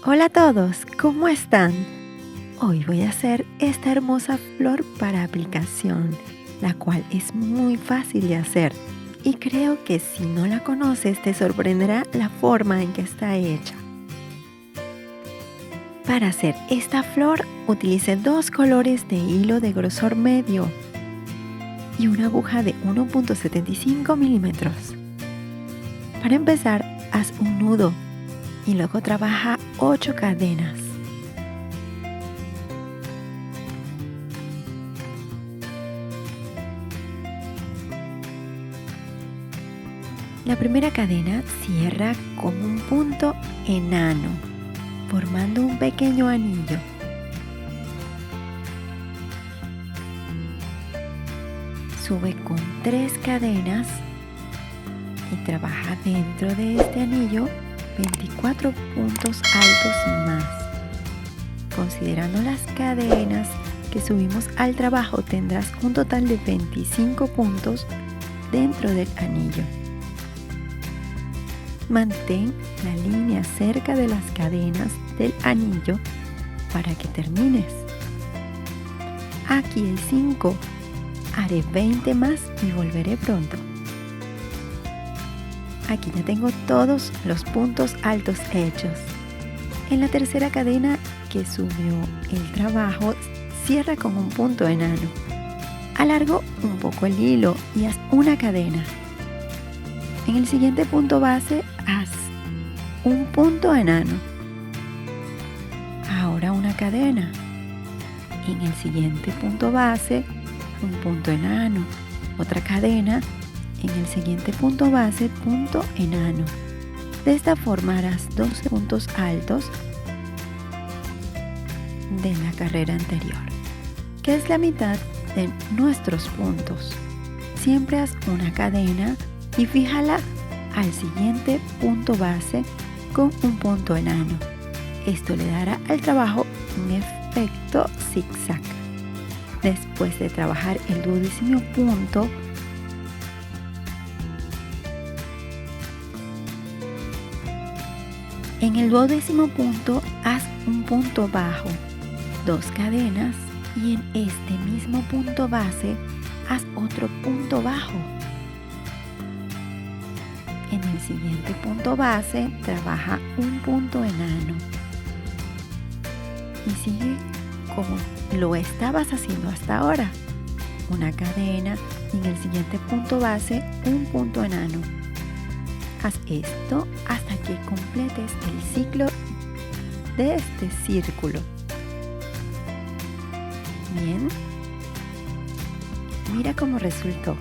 Hola a todos, ¿cómo están? Hoy voy a hacer esta hermosa flor para aplicación, la cual es muy fácil de hacer y creo que si no la conoces te sorprenderá la forma en que está hecha. Para hacer esta flor utilicé 2 colores de hilo de grosor medio y una aguja de 1.75 milímetros. Para empezar, haz un nudo y luego trabaja 8 cadenas. La primera cadena cierra con un punto enano, formando un pequeño anillo. Sube con 3 cadenas y trabaja dentro de este anillo 24 puntos altos más. Considerando las cadenas que subimos al trabajo, tendrás un total de 25 puntos dentro del anillo. Mantén la línea cerca de las cadenas del anillo para que termines. Aquí hay 5. Haré 20 más y volveré pronto. Aquí ya tengo todos los puntos altos hechos. En la tercera cadena que subió el trabajo, cierra con un punto enano. Alargo un poco el hilo y haz una cadena. En el siguiente punto base, haz un punto enano. Ahora una cadena. En el siguiente punto base, un punto enano. Otra cadena. En el siguiente punto base, punto enano. De esta forma harás 12 puntos altos de la carrera anterior, que es la mitad de nuestros puntos. Siempre haz una cadena y fíjala al siguiente punto base con un punto enano. Esto le dará al trabajo un efecto zigzag. Después de trabajar el 12º punto, en el 12º punto haz un punto bajo, 2 cadenas y en este mismo punto base haz otro punto bajo. En el siguiente punto base trabaja un punto enano y sigue como lo estabas haciendo hasta ahora. Una cadena y en el siguiente punto base un punto enano. Haz esto hasta que completes el ciclo de este círculo. Bien, mira cómo resultó.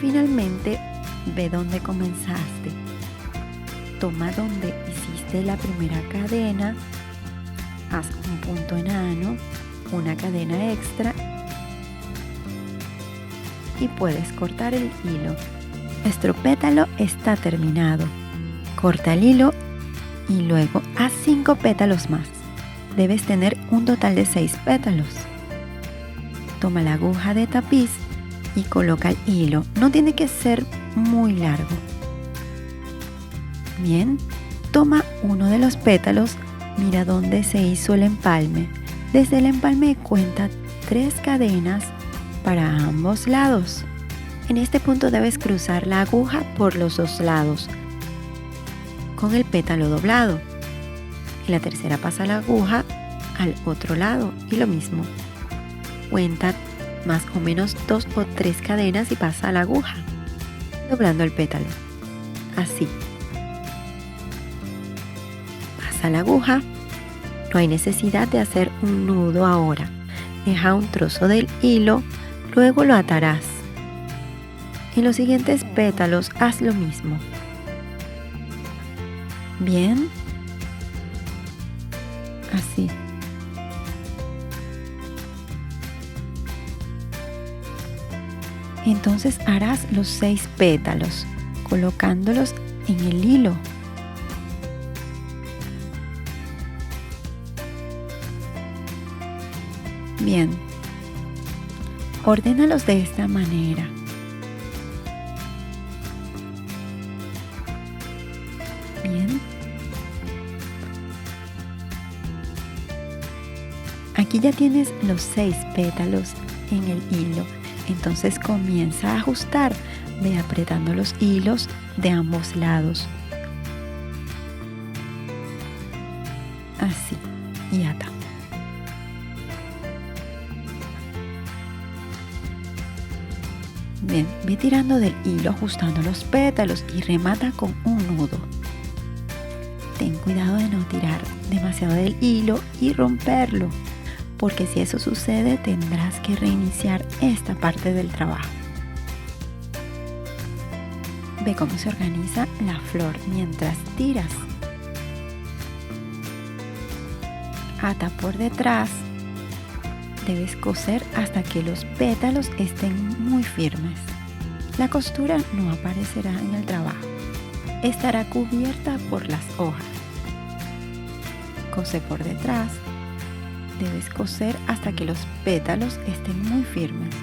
Finalmente, ve dónde comenzaste. Toma donde hiciste la primera cadena, haz un punto enano, una cadena extra y puedes cortar el hilo. Nuestro pétalo está terminado. Corta el hilo y luego haz 5 pétalos más. Debes tener un total de 6 pétalos. Toma la aguja de tapiz y coloca el hilo. No tiene que ser muy largo. Bien, toma uno de los pétalos, mira dónde se hizo el empalme. Desde el empalme cuenta 3 cadenas para ambos lados. En este punto debes cruzar la aguja por los 2 lados con el pétalo doblado. En la tercera pasa la aguja al otro lado y lo mismo. Cuenta más o menos 2 o 3 cadenas y pasa la aguja, doblando el pétalo. Así. Pasa la aguja. No hay necesidad de hacer un nudo ahora. Deja un trozo del hilo, luego lo atarás. En los siguientes pétalos haz lo mismo. Bien. Así. Entonces harás los 6 pétalos, colocándolos en el hilo. Bien. Ordénalos de esta manera. Bien. Aquí ya tienes los 6 pétalos en el hilo, entonces comienza a ajustar. Ve apretando los hilos de ambos lados. Así, y ata. Bien, ve tirando del hilo ajustando los pétalos y remata con un nudo. Ten cuidado de no tirar demasiado del hilo y romperlo, porque si eso sucede tendrás que reiniciar esta parte del trabajo. Ve cómo se organiza la flor mientras tiras. Ata por detrás. Debes coser hasta que los pétalos estén muy firmes. La costura no aparecerá en el trabajo. Estará cubierta por las hojas. Cose por detrás. Debes coser hasta que los pétalos estén muy firmes.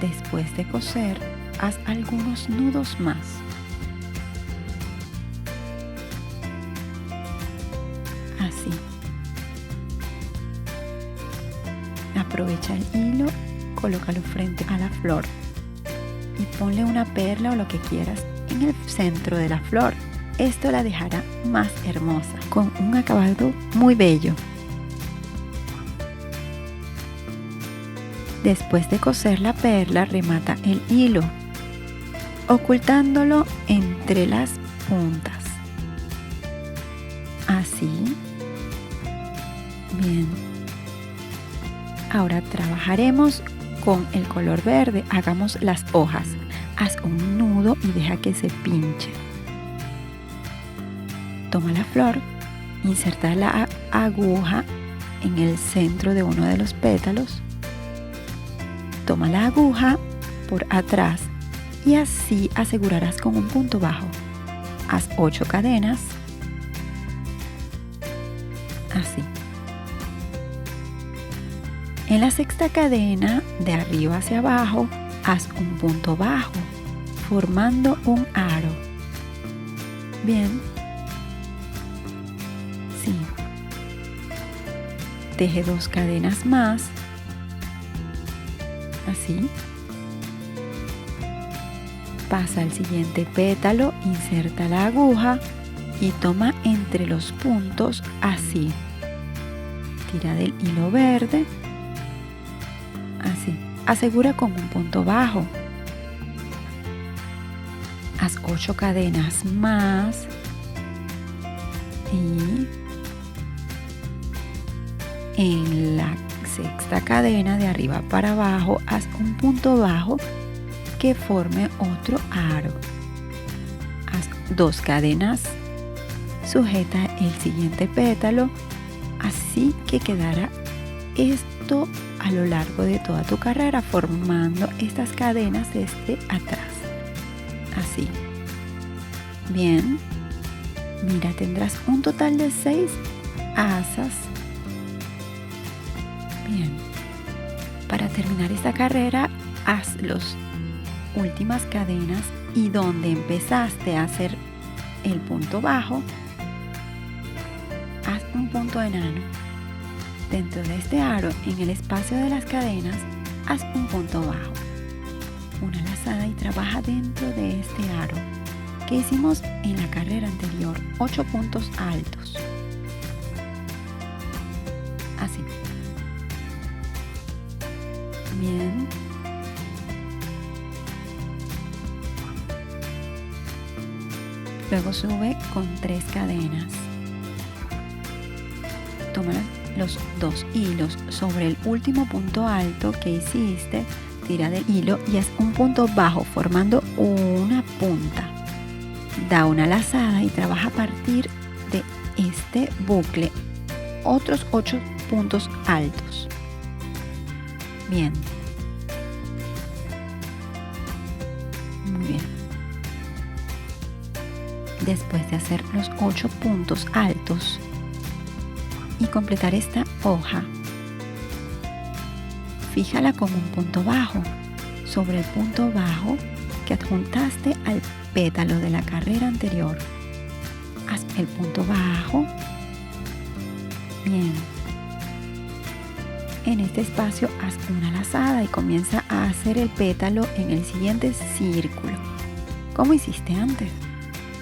Después de coser, haz algunos nudos más. Así. Aprovecha el hilo, colócalo frente a la flor y ponle una perla o lo que quieras en el centro de la flor. Esto la dejará más hermosa, con un acabado muy bello. Después de coser la perla, remata el hilo, ocultándolo entre las puntas. Así. Bien. Ahora trabajaremos con el color verde. Hagamos las hojas. Haz un nudo y deja que se pinche. Toma la flor, inserta la aguja en el centro de uno de los pétalos. Toma la aguja por atrás y así asegurarás con un punto bajo. Haz 8 cadenas. Así. En la sexta cadena, de arriba hacia abajo, haz un punto bajo, formando un aro. Bien. Sí. Teje 2 cadenas más. Así. Pasa al siguiente pétalo, inserta la aguja y toma entre los puntos así. Tira del hilo verde. Así. Asegura con un punto bajo. Haz 8 cadenas más. Y en la sexta cadena de arriba para abajo haz un punto bajo que forme otro aro. Haz 2 cadenas, sujeta el siguiente pétalo, así que quedará esto a lo largo de toda tu carrera, formando estas cadenas desde atrás. Así. Bien. Mira, tendrás un total de 6 asas. Bien. Para terminar esta carrera, haz las últimas cadenas y donde empezaste a hacer el punto bajo, haz un punto enano. Dentro de este aro, en el espacio de las cadenas, haz un punto bajo. Una lazada y trabaja dentro de este aro que hicimos en la carrera anterior, 8 puntos altos. Así. Bien. Luego sube con 3 cadenas. Toma los 2 hilos sobre el último punto alto que hiciste, tira del hilo y haz un punto bajo formando una punta. Da una lazada y trabaja a partir de este bucle otros 8 puntos altos. Bien. Muy bien. Después de hacer los 8 puntos altos y completar esta hoja, fíjala con un punto bajo sobre el punto bajo que adjuntaste al pétalo de la carrera anterior. Haz el punto bajo Bien. En este espacio haz una lazada y comienza a hacer el pétalo en el siguiente círculo, como hiciste antes.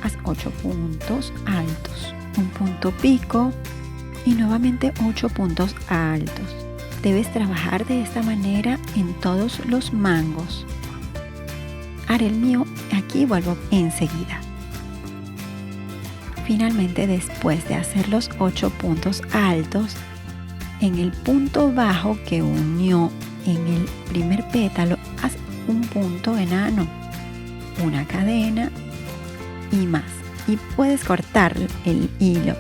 Haz 8 puntos altos, un punto pico y nuevamente 8 puntos altos. Debes trabajar de esta manera en todos los mangos. Haré el mío aquí y vuelvo enseguida. Finalmente, después de hacer los 8 puntos altos, en el punto bajo que unió en el primer pétalo, haz un punto enano, una cadena y más. Y puedes cortar el hilo.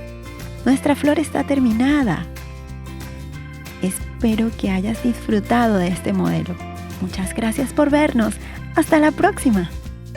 Nuestra flor está terminada. Espero que hayas disfrutado de este modelo. Muchas gracias por vernos. Hasta la próxima.